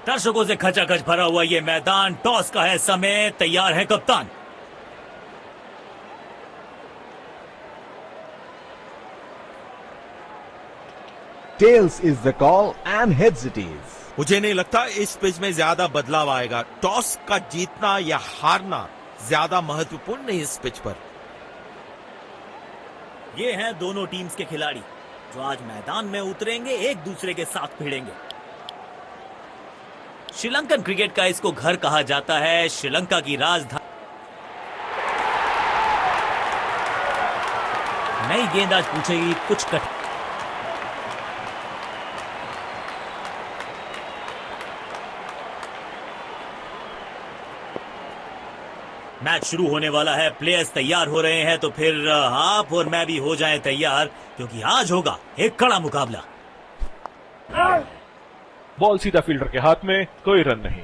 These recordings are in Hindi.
दर्शकों से खचाखच भरा हुआ ये मैदान, टॉस का है समय, तैयार है कप्तान। Tails is the call and heads it is. मुझे नहीं लगता इस पिच में ज्यादा बदलाव आएगा। टॉस का जीतना या हारना ज्यादा महत्वपूर्ण नहीं इस पिच पर। ये हैं दोनों टीम्स के खिलाड़ी जो आज मैदान में उतरेंगे, एक दूसरे के साथ भिड़ेंगे। श्रीलंकन क्रिकेट का इसको घर कहा जाता है, श्रीलंका की राजधानी। नई गेंद आज पूछेगी कुछ कठिन। मैच शुरू होने वाला है, प्लेयर्स तैयार हो रहे हैं, तो फिर आप और मैं भी हो जाएं तैयार, क्योंकि आज होगा एक कड़ा मुकाबला। बॉल सीधा फील्डर के हाथ में, कोई रन नहीं।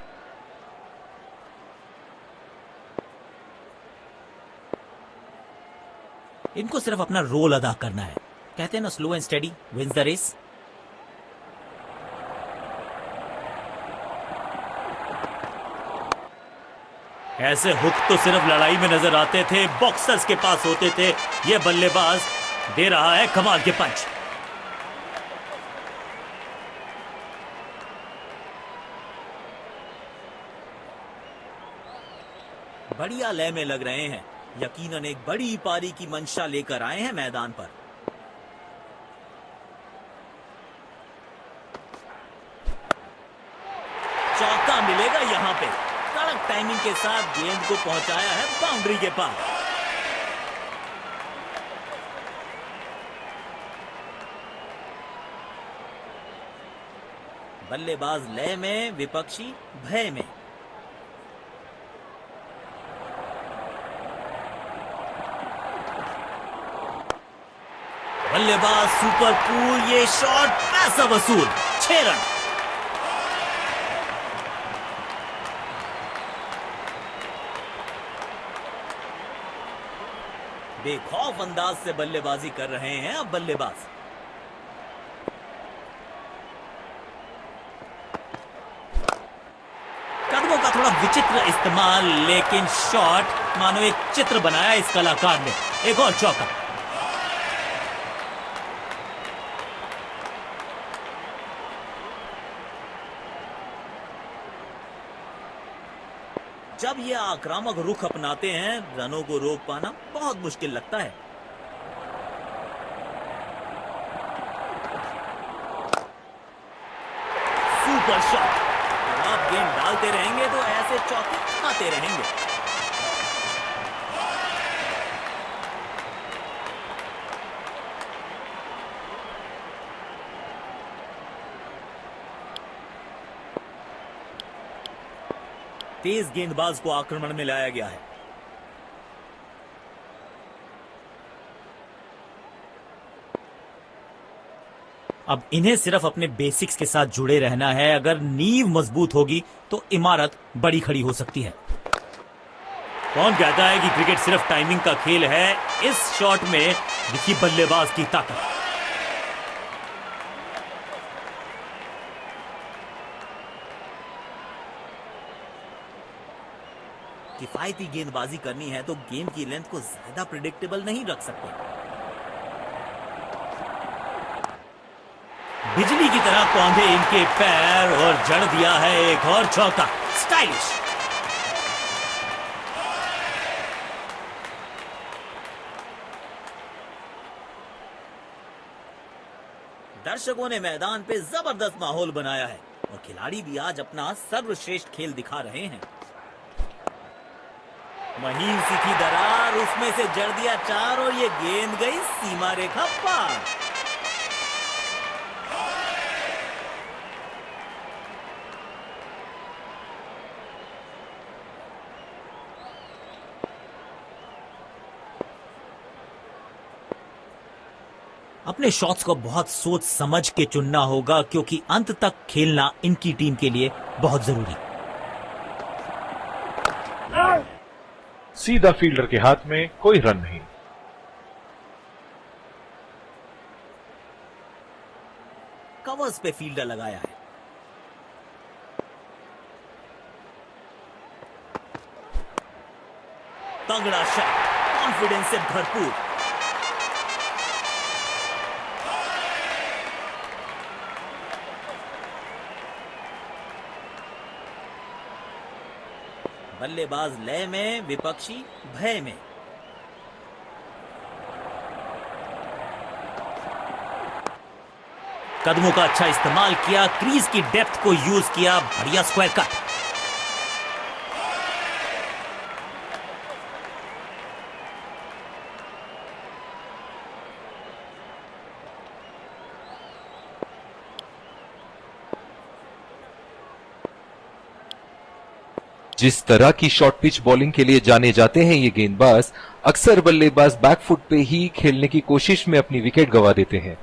इनको सिर्फ अपना रोल अदा करना है। कहते हैं ना, slow and steady wins the race. ऐसे हुक तो सिर्फ लड़ाई में नजर आते थे, बॉक्सर्स के पास होते थे। ये बल्लेबाज दे रहा है कमाल के पंच। बढ़िया लय में लग रहे हैं, यकीनन एक बड़ी पारी की मंशा लेकर आए हैं मैदान पर। चौका मिलेगा यहां पे। कड़क टाइमिंग के साथ गेंद को पहुंचाया है बाउंड्री के पार। बल्लेबाज लय में, विपक्षी भय में। बल्लेबाज सुपर कूल, ये शॉट पैसा वसूल, 6 रन। बेखौफ अंदाज से बल्लेबाजी कर रहे हैं अब बल्लेबाज। कदमों का थोड़ा विचित्र इस्तेमाल, लेकिन शॉट मानो एक चित्र बनाया इस कलाकार ने। एक और चौका। जब ये आक्रामक रुख अपनाते हैं, रनों को रोक पाना बहुत मुश्किल लगता है। Super shot. आप गेंद डालते रहेंगे तो ऐसे चौके खाते रहेंगे। तेज गेंदबाज को आक्रमण में लाया गया है। अब इन्हें सिर्फ अपने बेसिक्स के साथ जुड़े रहना है। अगर नींव मजबूत होगी तो इमारत बड़ी खड़ी हो सकती है। कौन कहता है कि क्रिकेट सिर्फ टाइमिंग का खेल है? इस शॉट में दिखी बल्लेबाज की ताकत। किफायती गेंदबाजी करनी है तो गेंद की लेंथ को ज्यादा प्रिडिक्टेबल नहीं रख सकते। बिजली की तरह कौंधे इनके पैर और जड़ दिया है एक और चौका। स्टाइलिश। दर्शकों ने मैदान पे जबरदस्त माहौल बनाया है और खिलाड़ी भी आज अपना सर्वश्रेष्ठ खेल दिखा रहे हैं। महीन सी थी दरार, उसमें से जड़ दिया 4 और ये गेंद गई सीमा रेखा पार। अपने शॉट्स को बहुत सोच समझ के चुनना होगा, क्योंकि अंत तक खेलना इनकी टीम के लिए बहुत जरूरी। सीधा फील्डर के हाथ में, कोई रन नहीं। कवर्स पे फील्डर लगाया है। तगड़ा शॉट, कॉन्फिडेंस से भरपूर। बल्लेबाज लय में, विपक्षी भय में। कदमों का अच्छा इस्तेमाल किया, क्रीज की डेप्थ को यूज किया, बढ़िया स्क्वायर कट। जिस तरह की शॉर्ट पिच बॉलिंग के लिए जाने जाते हैं ये गेंदबाज, अक्सर बल्लेबाज बैकफुट पे ही खेलने की कोशिश में अपनी विकेट गंवा देते हैं।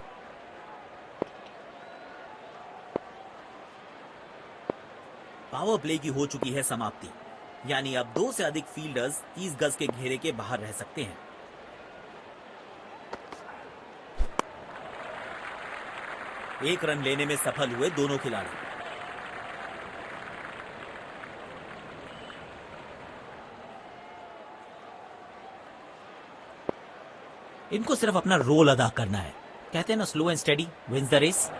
पावर प्ले की हो चुकी है समाप्ति, यानी अब 2 से अधिक फील्डर्स 30 गज के घेरे के बाहर रह सकते हैं। एक रन लेने में सफल हुए दोनों खिलाड़ी। इनको सिर्फ अपना रोल अदा करना है। कहते हैं ना, slow and steady wins the race.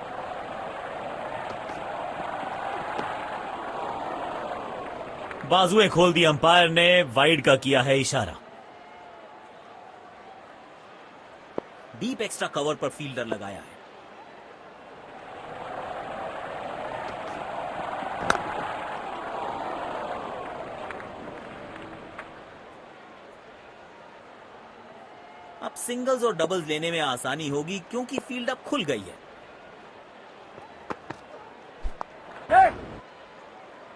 बाजुएं खोल दी अंपायर ने, वाइड का किया है इशारा। डीप एक्स्ट्रा कवर पर फील्डर लगाया है। अब सिंगल्स और डबल्स लेने में आसानी होगी क्योंकि फील्ड अब खुल गई है।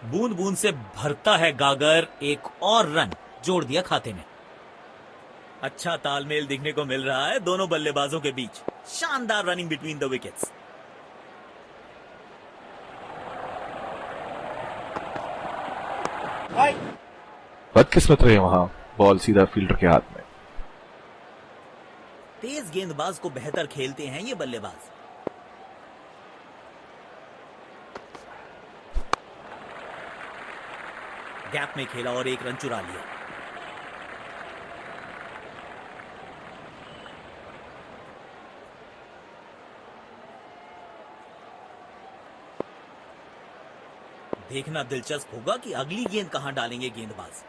बूंद बूंद से भरता है गागर, एक और रन जोड़ दिया खाते में। अच्छा तालमेल दिखने को मिल रहा है दोनों बल्लेबाजों के बीच। शानदार रनिंग बिटवीन द विकेट्स। बदकिस्मत रहे वहां, बॉल सीधा फील्डर के हाथ में। तेज गेंदबाज को बेहतर खेलते हैं ये बल्लेबाज। गैप में खेला और एक रन चुरा लिया। देखना दिलचस्प होगा कि अगली गेंद कहां डालेंगे गेंदबाज।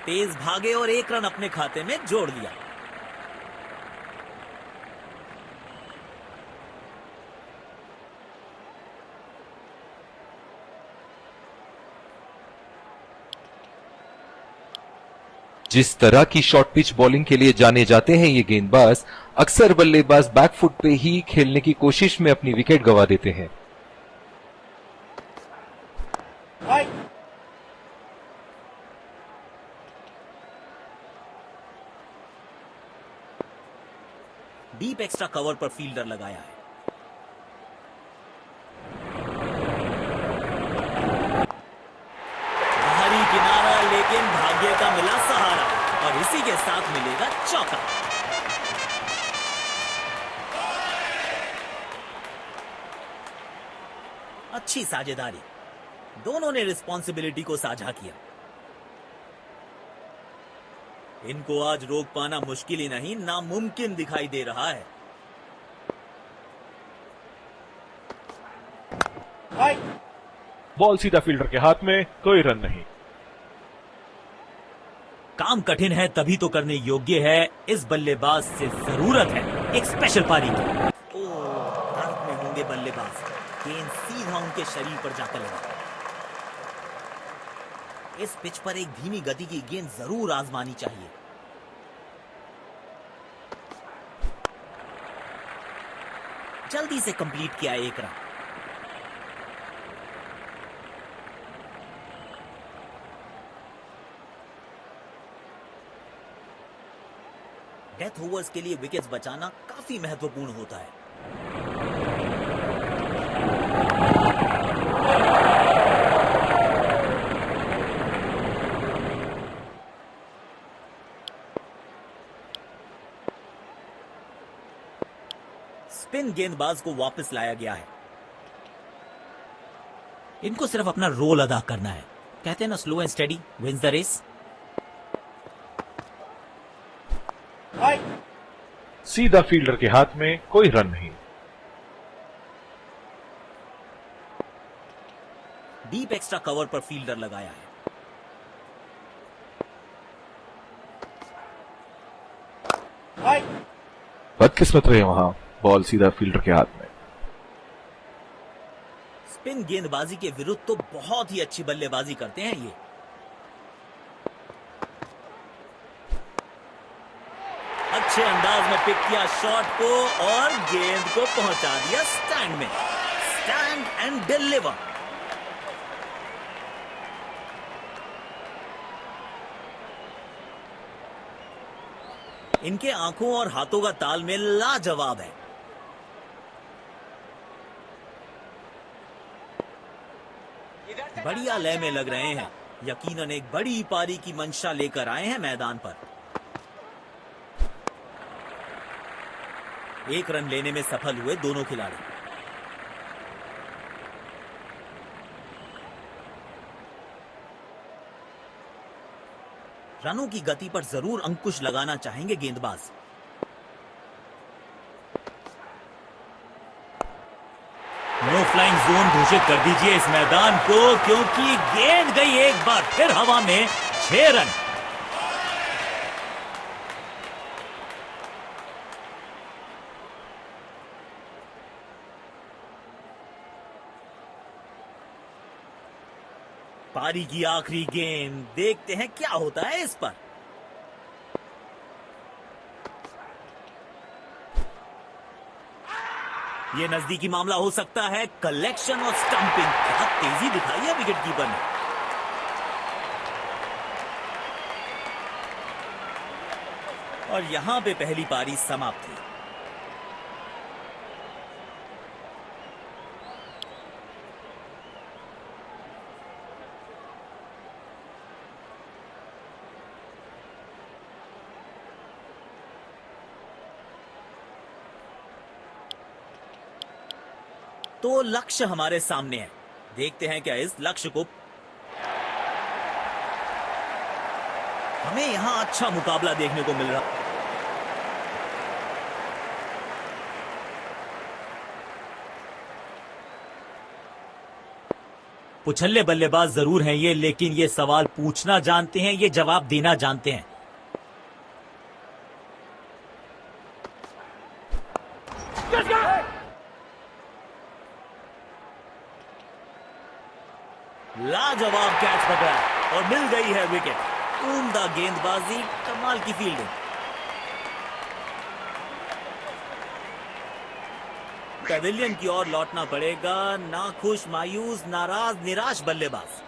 तेज भागे और एक रन अपने खाते में जोड़ लिया। जिस तरह की शॉर्ट पिच बॉलिंग के लिए जाने जाते हैं ये गेंदबाज, अक्सर बल्लेबाज बैकफुट पे ही खेलने की कोशिश में अपनी विकेट गंवा देते हैं। डीप एक्स्ट्रा कवर पर फील्डर लगाया है। बाहरी किनारा, लेकिन भाग्य का मिला सहारा और इसी के साथ मिलेगा चौका। अच्छी साझेदारी, दोनों ने रिस्पॉन्सिबिलिटी को साझा किया। इनको आज रोक पाना मुश्किल ही नहीं, नामुमकिन दिखाई दे रहा है। बॉल सीधा फील्डर के हाथ में, कोई रन नहीं। काम कठिन है तभी तो करने योग्य है। इस बल्लेबाज से जरूरत है एक स्पेशल पारी की। दर्द में होंगे बल्लेबाज। गेंद सीधा उनके शरीर पर जाकर लगा। इस पिच पर एक धीमी गति की गेंद जरूर आजमानी चाहिए। जल्दी से कंप्लीट किया एक रन। डेथ ओवर्स के लिए विकेट्स बचाना काफी महत्वपूर्ण होता है। स्पिन गेंदबाज को वापस लाया गया है। इनको सिर्फ अपना रोल अदा करना है। कहते हैं ना, slow and steady wins the race. सीधा फील्डर के हाथ में कोई रन नहीं। डीप एक्स्ट्रा कवर पर फील्डर लगाया है। बदकिस्मत रहे वहां, बॉल सीधा फील्डर के हाथ में। स्पिन गेंदबाजी के विरुद्ध तो बहुत ही अच्छी बल्लेबाजी करते हैं ये। अच्छे अंदाज में पिक किया शॉट को और गेंद को पहुंचा दिया स्टैंड में। Stand and deliver. इनके आंखों और हाथों का तालमेल लाजवाब है। बढ़िया लय में लग रहे हैं। यकीनन एक बड़ी पारी की मंशा लेकर आए हैं मैदान पर। एक रन लेने में सफल हुए दोनों खिलाड़ी। रनों की गति पर जरूर अंकुश लगाना चाहेंगे गेंदबाज। नो फ्लाइंग जोन घोषित कर दीजिए इस मैदान को, क्योंकि गेंद गई एक बार फिर हवा में। 6 रन। पारी की आखिरी गेंद, देखते हैं क्या होता है इस पर। यह नजदीकी मामला हो सकता है। कलेक्शन और स्टंपिंग, क्या तेजी दिखाई है विकेट कीपर ने। और यहां पे पहली पारी समाप्त हुई। तो लक्ष्य हमारे सामने है। देखते हैं क्या इस लक्ष्य को। हमें यहां अच्छा मुकाबला देखने को मिल रहा। पुछल्ले बल्लेबाज जरूर हैं ये, लेकिन ये सवाल पूछना जानते हैं, ये जवाब देना जानते हैं। लाजवाब कैच पकड़ा और मिल गई है विकेट। उम्दा गेंदबाजी, कमाल की फील्डिंग। पैवेलियन की ओर लौटना पड़ेगा। नाखुश, मायूस, नाराज, निराश बल्लेबाज।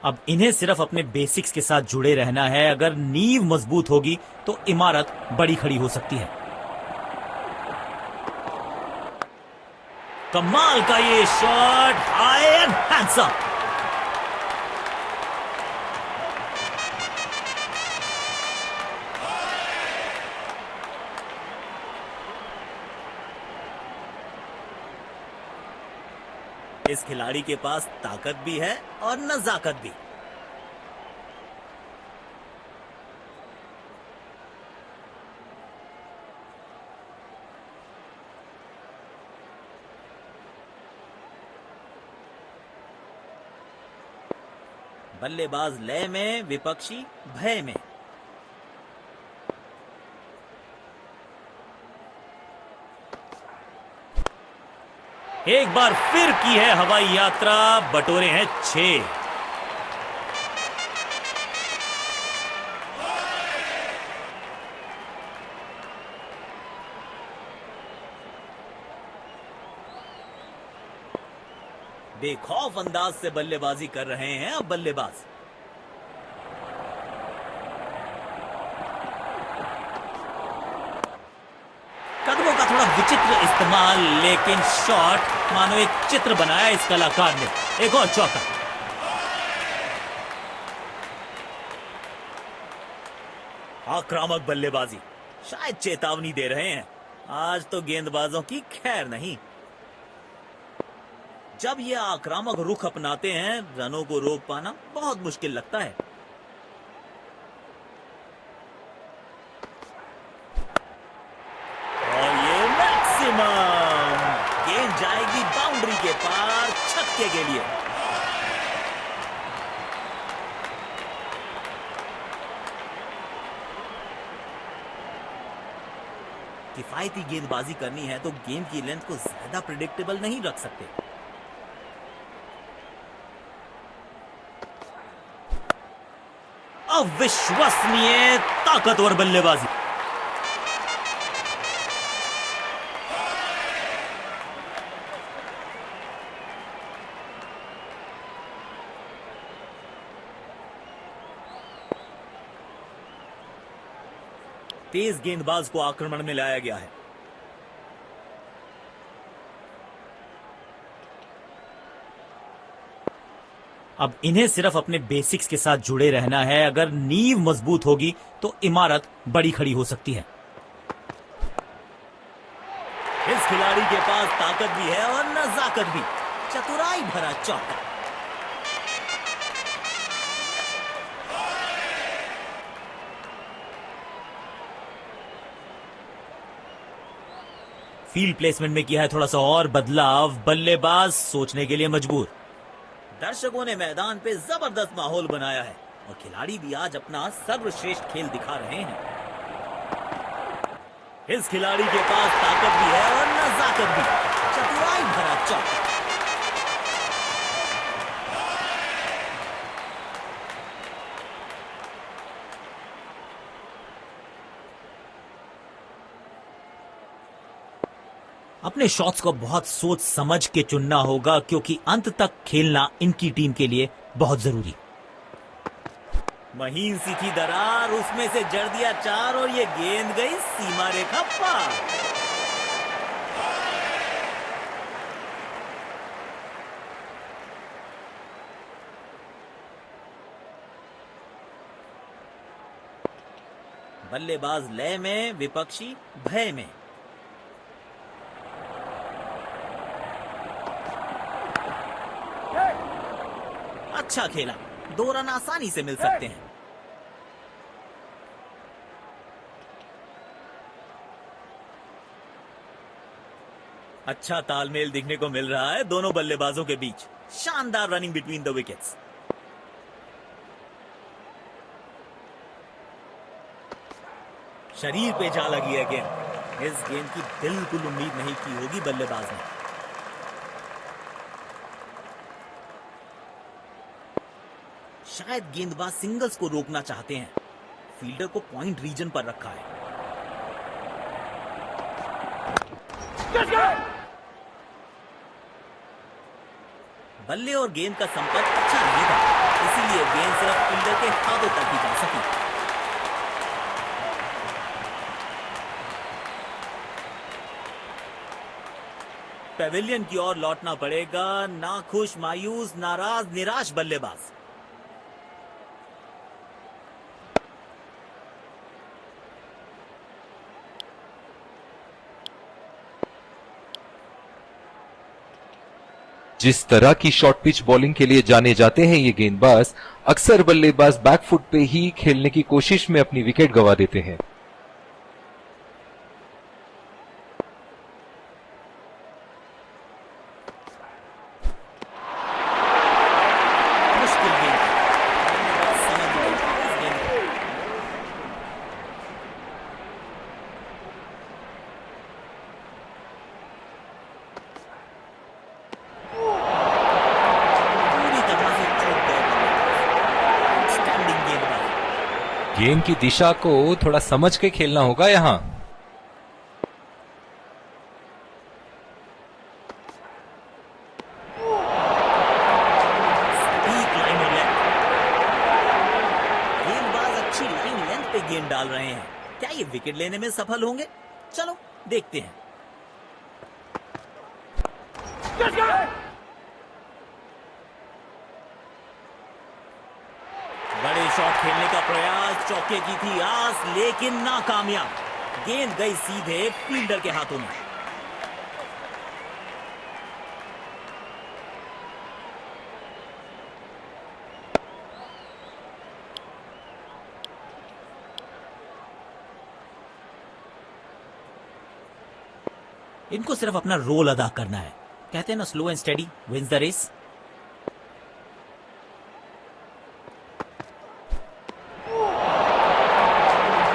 अब इन्हें सिर्फ अपने बेसिक्स के साथ जुड़े रहना है। अगर नींव मजबूत होगी तो इमारत बड़ी खड़ी हो सकती है। कमाल का ये शॉट, हाई एंड हैंडसम। इस खिलाड़ी के पास ताकत भी है और नजाकत भी। बल्लेबाज लय में, विपक्षी भय में। एक बार फिर की है हवाई यात्रा, बटोरे हैं 6। बेखौफ अंदाज से बल्लेबाजी कर रहे हैं अब बल्लेबाज। कदमों का थोड़ा विचित्र इस्तेमाल, लेकिन शॉट मानो एक चित्र बनाया इस कलाकार ने। एक और चौका। आक्रामक बल्लेबाजी, शायद चेतावनी दे रहे हैं, आज तो गेंदबाजों की खैर नहीं। जब ये आक्रामक रुख अपनाते हैं, रनों को रोक पाना बहुत मुश्किल लगता है। और ये मैक्सिमम, गेंद जाएगी बाउंड्री के पार छक्के के लिए। किफायती गेंदबाजी करनी है तो गेंद की लेंथ को ज्यादा प्रिडिक्टेबल नहीं रख सकते। अविश्वसनीय ताकतवर बल्लेबाजी। तेज गेंदबाज को आक्रमण में लाया गया है। अब इन्हें सिर्फ अपने बेसिक्स के साथ जुड़े रहना है। अगर नींव मजबूत होगी तो इमारत बड़ी खड़ी हो सकती है। इस खिलाड़ी के पास ताकत भी है और नजाकत भी। चतुराई भरा चौका। फील्ड प्लेसमेंट में किया है थोड़ा सा और बदलाव। बल्लेबाज सोचने के लिए मजबूर। दर्शकों ने मैदान पे जबरदस्त माहौल बनाया है और खिलाड़ी भी आज अपना सर्वश्रेष्ठ खेल दिखा रहे हैं। इस खिलाड़ी के पास ताकत भी है और नजाकत भी। चतुराई भरा चौका। अपने शॉट्स को बहुत सोच समझ के चुनना होगा, क्योंकि अंत तक खेलना इनकी टीम के लिए बहुत जरूरी। महीन सी थी दरार, उसमें से जड़ दिया 4 और ये गेंद गई सीमा रेखा पार। बल्लेबाज लय में, विपक्षी भय में। अच्छा खेला, 2 रन आसानी से मिल सकते हैं। अच्छा तालमेल दिखने को मिल रहा है दोनों बल्लेबाजों के बीच। शानदार रनिंग बिटवीन द विकेट्स। शरीर पे जा लगी है गेंद। इस गेंद की बिल्कुल उम्मीद नहीं की होगी बल्लेबाज ने। शायद गेंदबाज सिंगल्स को रोकना चाहते हैं। फील्डर को पॉइंट रीजन पर रखा है। बल्ले और गेंद का संपर्क अच्छा नहीं था, इसीलिए गेंद सिर्फ फील्डर के हाथों तक ही जा सकी। पेविलियन की ओर लौटना पड़ेगा। नाखुश, मायूस, नाराज, निराश बल्लेबाज। जिस तरह की शॉर्ट पिच बॉलिंग के लिए जाने जाते हैं ये गेंदबाज, अक्सर बल्लेबाज बैकफुट पे ही खेलने की कोशिश में अपनी विकेट गंवा देते हैं। मुश्किल गेंद, समझ नहीं इस गेंद को। पूरी तरह से चूक गए बल्लेबाज। स्टैंडिंग गेंदबाज। गेंद की दिशा को थोड़ा समझ के खेलना होगा यहां। सटीक लाइन और लेंथ। गेंदबाज अच्छी लाइन लेंथ पे गेंद डाल रहे हैं। क्या ये विकेट लेने में सफल होंगे? चलो देखते हैं। बड़े शॉट खेलने का प्रयास, चौके की थी आस लेकिन नाकामयाब। गेंद गई सीधे फील्डर के हाथों में। इनको सिर्फ अपना रोल अदा करना है। कहते हैं ना, slow and steady wins the race.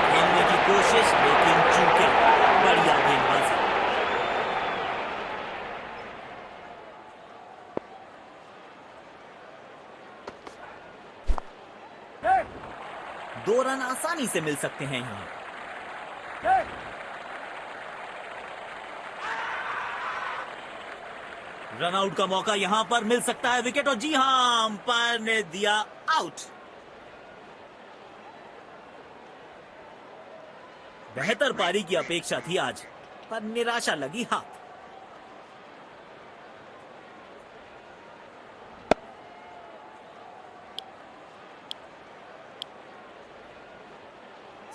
खेलने की कोशिश लेकिन चूके। बढ़िया गेंदबाजी। दो रन आसानी से मिल सकते हैं यहां। रन आउट का मौका यहां पर मिल सकता है, विकेट। और जी हां, अंपायर ने दिया आउट। बेहतर पारी की अपेक्षा थी आज, पर निराशा लगी हाथ।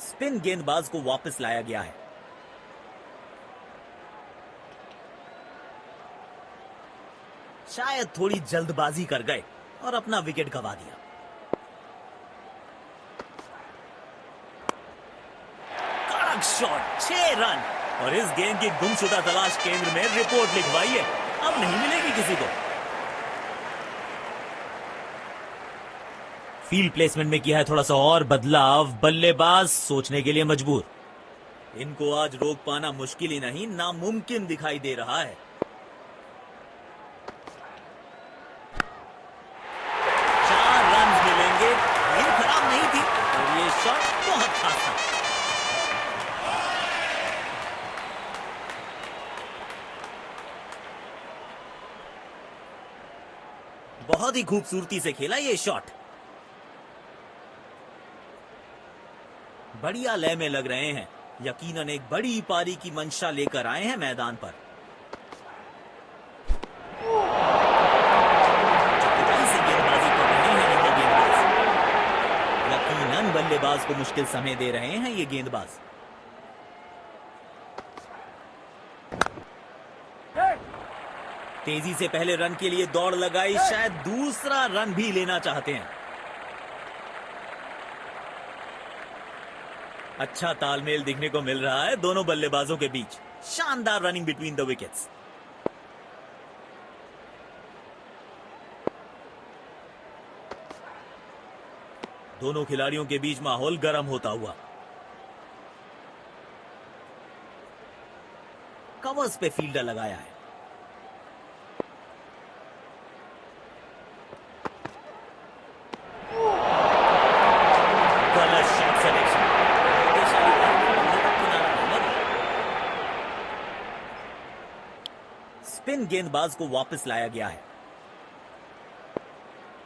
स्पिन गेंदबाज को वापस लाया गया है। शायद थोड़ी जल्दबाजी कर गए और अपना विकेट गंवा दिया। कड़क शॉट, 6 रन। और इस गेंद की गुमशुदा तलाश केंद्र में रिपोर्ट लिखवाई है, अब नहीं मिलेगी किसी को। फील्ड प्लेसमेंट में किया है थोड़ा सा और बदलाव। बल्लेबाज सोचने के लिए मजबूर। इनको आज रोक पाना मुश्किल ही नहीं, नामुमकिन दिखाई दे रहा है। खराब नहीं थी और ये शॉट बहुत खास था। बहुत ही खूबसूरती से खेला ये शॉट। बढ़िया लय में लग रहे हैं। यकीनन एक बड़ी पारी की मंशा लेकर आए हैं मैदान पर। बल्लेबाज को मुश्किल समय दे रहे हैं ये गेंदबाज। तेजी से पहले रन के लिए दौड़ लगाई, शायद दूसरा रन भी लेना चाहते हैं। अच्छा तालमेल दिखने को मिल रहा है दोनों बल्लेबाजों के बीच। शानदार रनिंग बिटवीन द विकेट्स। दोनों खिलाड़ियों के बीच माहौल गर्म होता हुआ। कवर्स पे फील्डर लगाया है। गलत शॉट सिलेक्शन। स्पिन गेंदबाज को वापस लाया गया है।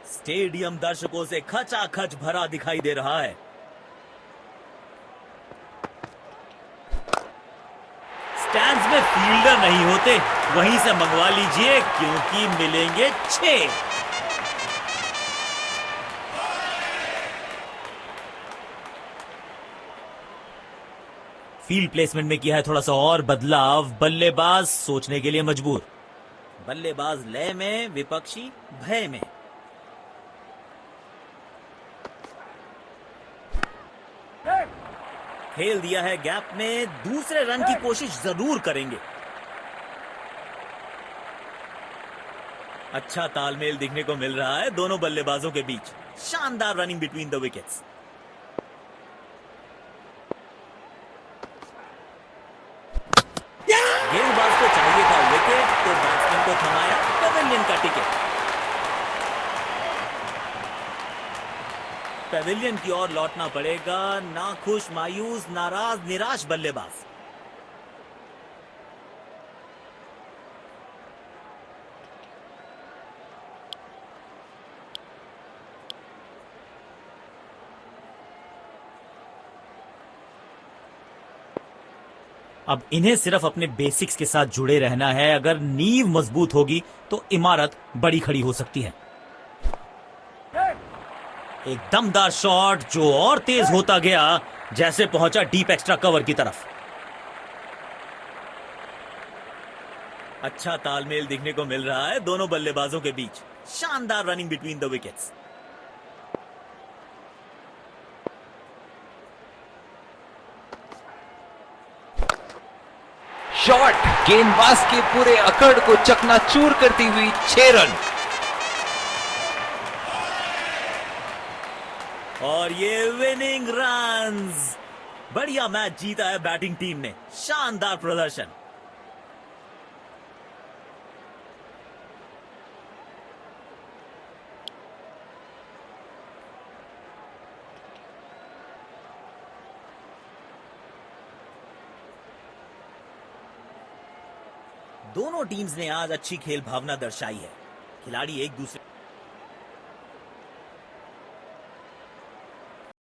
स्टेडियम दर्शकों से खचाखच भरा दिखाई दे रहा है। स्टैंड्स में फील्डर नहीं होते, वहीं से मंगवा लीजिए क्योंकि मिलेंगे 6। फील्ड प्लेसमेंट में किया है थोड़ा सा और बदलाव। बल्लेबाज सोचने के लिए मजबूर। बल्लेबाज लय में, विपक्षी भय में। खेल दिया है गैप में, दूसरे रन की कोशिश जरूर करेंगे। अच्छा तालमेल दिखने को मिल रहा है दोनों बल्लेबाजों के बीच। शानदार रनिंग बिटवीन द विकेट्स। गेंदबाज को चाहिए था विकेट, तो बैट्समैन को थमाया पेविलियन का टिकट। पेविलियन की ओर लौटना पड़ेगा। नाखुश, मायूस, नाराज, निराश बल्लेबाज। अब इन्हें सिर्फ अपने बेसिक्स के साथ जुड़े रहना है। अगर नींव मजबूत होगी तो इमारत बड़ी खड़ी हो सकती है। एक दमदार शॉट जो और तेज होता गया जैसे पहुंचा डीप एक्स्ट्रा कवर की तरफ। अच्छा तालमेल देखने को मिल रहा है दोनों बल्लेबाजों के बीच। शानदार running between the wickets. Shot गेंदबाज के पूरे अकड़ को चकनाचूर करती हुई 6 रन। और ये विनिंग रन्स। बढ़िया मैच जीता है बैटिंग टीम ने। शानदार प्रदर्शन। दोनों टीम्स ने आज अच्छी खेल भावना दर्शाई है। खिलाड़ी एक दूसरे